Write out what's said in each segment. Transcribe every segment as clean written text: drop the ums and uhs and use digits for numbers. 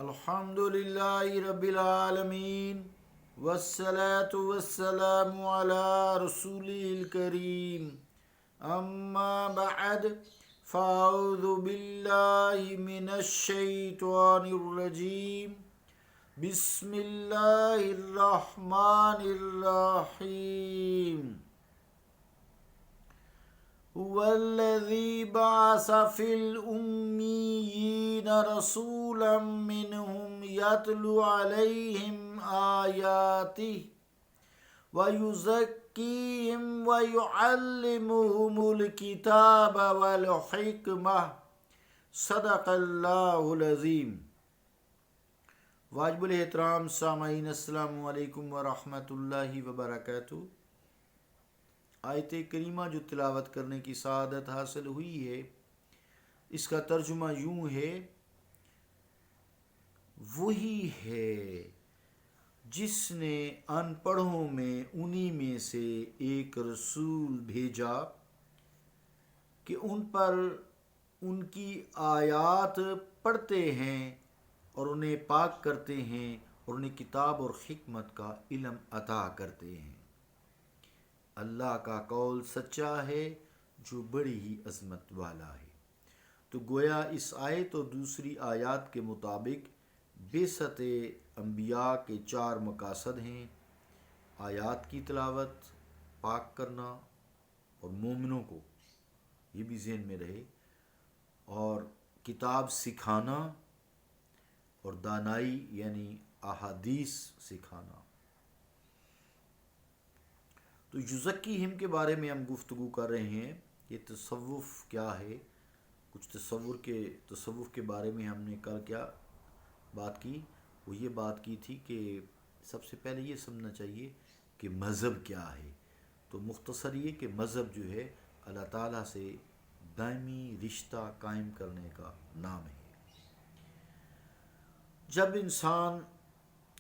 الحمدللہ رب العالمین والصلاة والسلام علی رسولہ الکریم اما بعد فاعوذ باللہ من الشیطان الرجیم بسم اللہ الرحمن الرحیم هو الذي بعث في الأميين رسولا منهم يتلو عليهم آياته ويزكيهم ويعلمهم الكتاب والحكمة صدق الله العظيم. واجب الاحترام سامعین، السلام علیکم ورحمۃ اللہ وبرکاتہ. آیت کریمہ جو تلاوت کرنے کی سعادت حاصل ہوئی ہے، اس کا ترجمہ یوں ہے: وہی ہے جس نے ان پڑھوں میں انہی میں سے ایک رسول بھیجا کہ ان پر ان کی آیات پڑھتے ہیں اور انہیں پاک کرتے ہیں اور انہیں کتاب اور حکمت کا علم عطا کرتے ہیں. اللہ کا قول سچا ہے جو بڑی ہی عظمت والا ہے. تو گویا اس آیت اور دوسری آیات کے مطابق بعثت انبیاء کے 4 مقاصد ہیں: آیات کی تلاوت، پاک کرنا، اور مومنوں کو یہ بھی ذہن میں رہے، اور کتاب سکھانا، اور دانائی یعنی احادیث سکھانا. تو یزکیہم کے بارے میں ہم گفتگو کر رہے ہیں. یہ تصوف کیا ہے؟ کچھ تصوف کے بارے میں ہم نے کل کیا بات کی؟ وہ یہ بات کی تھی کہ سب سے پہلے یہ سمجھنا چاہیے کہ مذہب کیا ہے. تو مختصر یہ کہ مذہب جو ہے اللہ تعالیٰ سے دائمی رشتہ قائم کرنے کا نام ہے. جب انسان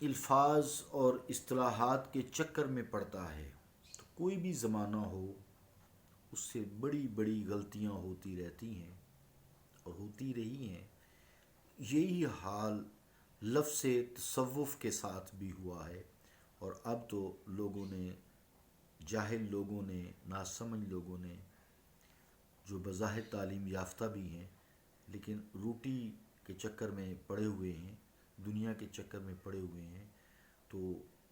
الفاظ اور اصطلاحات کے چکر میں پڑتا ہے تو کوئی بھی زمانہ ہو، اس سے بڑی بڑی غلطیاں ہوتی رہتی ہیں اور ہوتی رہی ہیں. یہی حال لفظ تصوف کے ساتھ بھی ہوا ہے، اور اب تو لوگوں نے، جاہل لوگوں نے، ناسمجھ لوگوں نے، جو بظاہر تعلیم یافتہ بھی ہیں لیکن روٹی کے چکر میں پڑے ہوئے ہیں، دنیا کے چکر میں پڑے ہوئے ہیں، تو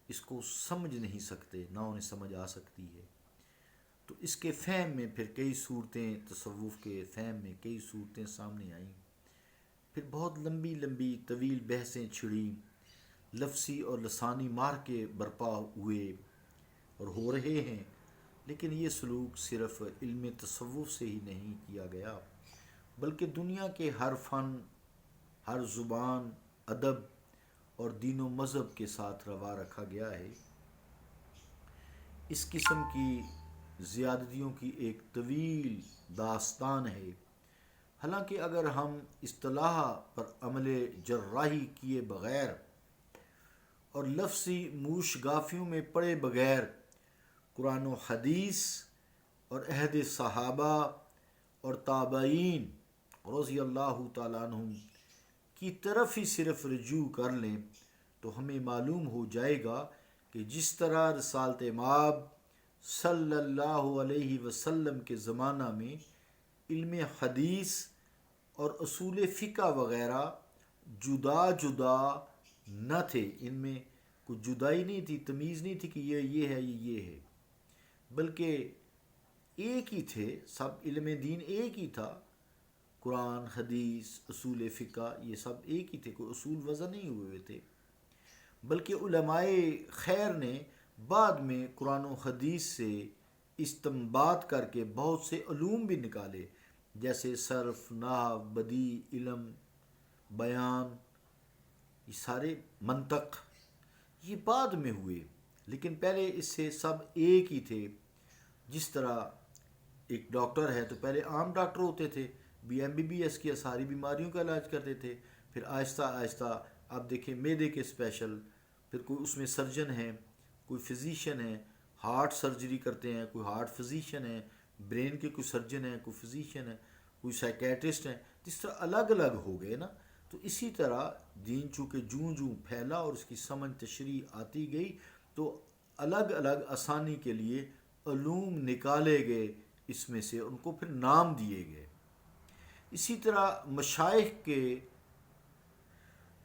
اس کو سمجھ نہیں سکتے، نہ انہیں سمجھ آ سکتی ہے. تو اس کے فہم میں پھر کئی صورتیں، تصوف کے فہم میں کئی صورتیں سامنے آئیں. پھر بہت لمبی لمبی طویل بحثیں چھڑیں، لفظی اور لسانی مارکے برپا ہوئے اور ہو رہے ہیں. لیکن یہ سلوک صرف علم تصوف سے ہی نہیں کیا گیا، بلکہ دنیا کے ہر فن، ہر زبان، ادب اور دین و مذہب کے ساتھ روا رکھا گیا ہے. اس قسم کی زیادتیوں کی ایک طویل داستان ہے. حالانکہ اگر ہم اصطلاح پر عمل جراحی کیے بغیر اور لفظی موش گافیوں میں پڑے بغیر قرآن و حدیث اور عہد صحابہ اور تابعین رضی اللہ تعالیٰ عنہم کی طرف ہی صرف رجوع کر لیں تو ہمیں معلوم ہو جائے گا کہ جس طرح رسالت مآب صلی اللہ علیہ وسلم کے زمانہ میں علم حدیث اور اصول فقہ وغیرہ جدا جدا نہ تھے، ان میں کوئی جدائی نہیں تھی، تمیز نہیں تھی کہ یہ ہے یہ ہے، بلکہ ایک ہی تھے. سب علم دین ایک ہی تھا. قرآن، حدیث، اصول فقہ یہ سب ایک ہی تھے، کوئی اصول وضع نہیں ہوئے تھے. بلکہ علماء خیر نے بعد میں قرآن و حدیث سے استنباط کر کے بہت سے علوم بھی نکالے، جیسے صرف، نحو، بدیع، علم، بیان، یہ سارے، منطق، یہ بعد میں ہوئے. لیکن پہلے اس سے سب ایک ہی تھے. جس طرح ایک ڈاکٹر ہے تو پہلے عام ڈاکٹر ہوتے تھے، MBBS کی ساری بیماریوں کا علاج کرتے تھے. پھر آہستہ آہستہ آپ دیکھیں معدے کے اسپیشل، پھر کوئی اس میں سرجن ہے، کوئی فزیشین ہے، ہارٹ سرجری کرتے ہیں، کوئی ہارٹ فزیشین ہے، برین کے کوئی سرجن ہے، کوئی فزیشین ہے، کوئی سائیکیٹرسٹ ہے. اس طرح الگ الگ ہو گئے نا. تو اسی طرح دین چونکہ جوں جوں پھیلا اور اس کی سمجھ تشریح آتی گئی تو الگ الگ آسانی کے لیے علوم نکالے گئے، اس میں سے ان کو پھر نام دیے گئے۔ اسی طرح مشائخ کے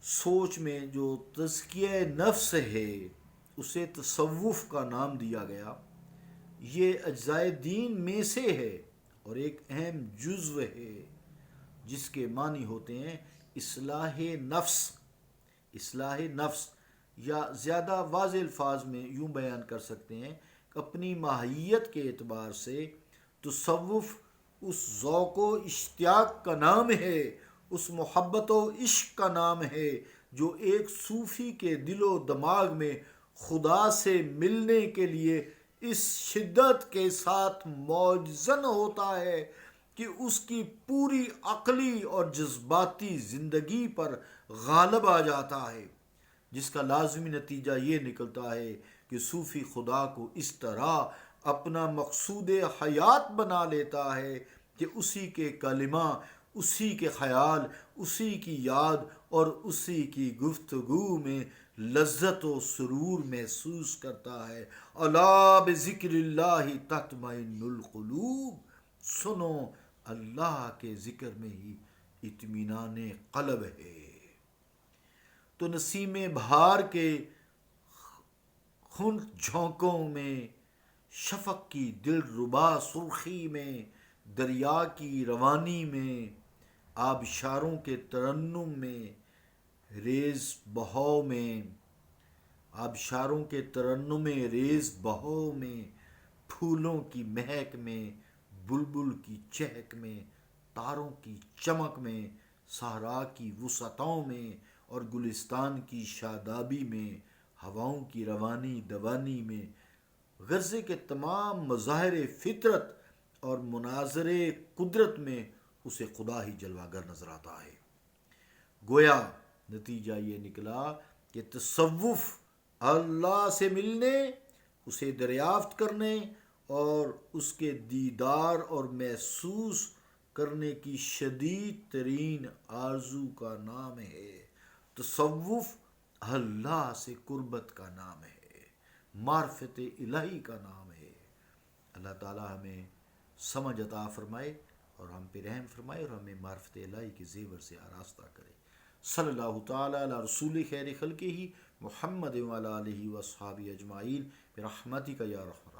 سوچ میں جو تزکیہ نفس ہے اسے تصوف کا نام دیا گیا۔ یہ اجزائے دین میں سے ہے اور ایک اہم جزو ہے جس کے معنی ہوتے ہیں اصلاح نفس۔ اصلاح نفس، یا زیادہ واضح الفاظ میں یوں بیان کر سکتے ہیں کہ اپنی ماہیت کے اعتبار سے تصوف اس ذوق و اشتیاق کا نام ہے، اس محبت و عشق کا نام ہے جو ایک صوفی کے دل و دماغ میں خدا سے ملنے کے لیے اس شدت کے ساتھ موجزن ہوتا ہے کہ اس کی پوری عقلی اور جذباتی زندگی پر غالب آ جاتا ہے، جس کا لازمی نتیجہ یہ نکلتا ہے کہ صوفی خدا کو اس طرح اپنا مقصود حیات بنا لیتا ہے کہ اسی کے کلمہ، اسی کے خیال، اسی کی یاد اور اسی کی گفتگو میں لذت و سرور محسوس کرتا ہے۔ الا بذکر اللہ تطمئن القلوب، سنو اللہ کے ذکر میں ہی اطمینان قلب ہے۔ تو نسیم بہار کے خنک جھونکوں میں، شفق کی دل ربا سرخی میں، دریا کی روانی میں، آبشاروں کے ترنم میں، ریز بہو میں، آبشاروں کے ترنم میں، ریز بہو میں، پھولوں کی مہک میں، بلبل کی چہک میں، تاروں کی چمک میں، صحرا کی وسعتوں میں اور گلستان کی شادابی میں، ہواؤں کی روانی دوانی میں، غرضے کے تمام مظاہر فطرت اور مناظر قدرت میں اسے خدا ہی جلوہ گر نظر آتا ہے۔ گویا نتیجہ یہ نکلا کہ تصوف اللہ سے ملنے، اسے دریافت کرنے اور اس کے دیدار اور محسوس کرنے کی شدید ترین آرزو کا نام ہے۔ تصوف اللہ سے قربت کا نام ہے، معرفت الہی کا نام ہے۔ اللہ تعالی ہمیں سمجھ عطا فرمائے اور ہم پہ رحم فرمائے اور ہمیں معرفت الہی کے زیور سے آراستہ کرے۔ صلی اللہ تعالی علی رسول خیر خلقہ محمد وعلی آلہ واصحابہ اجمعین برحمتک یا رحمت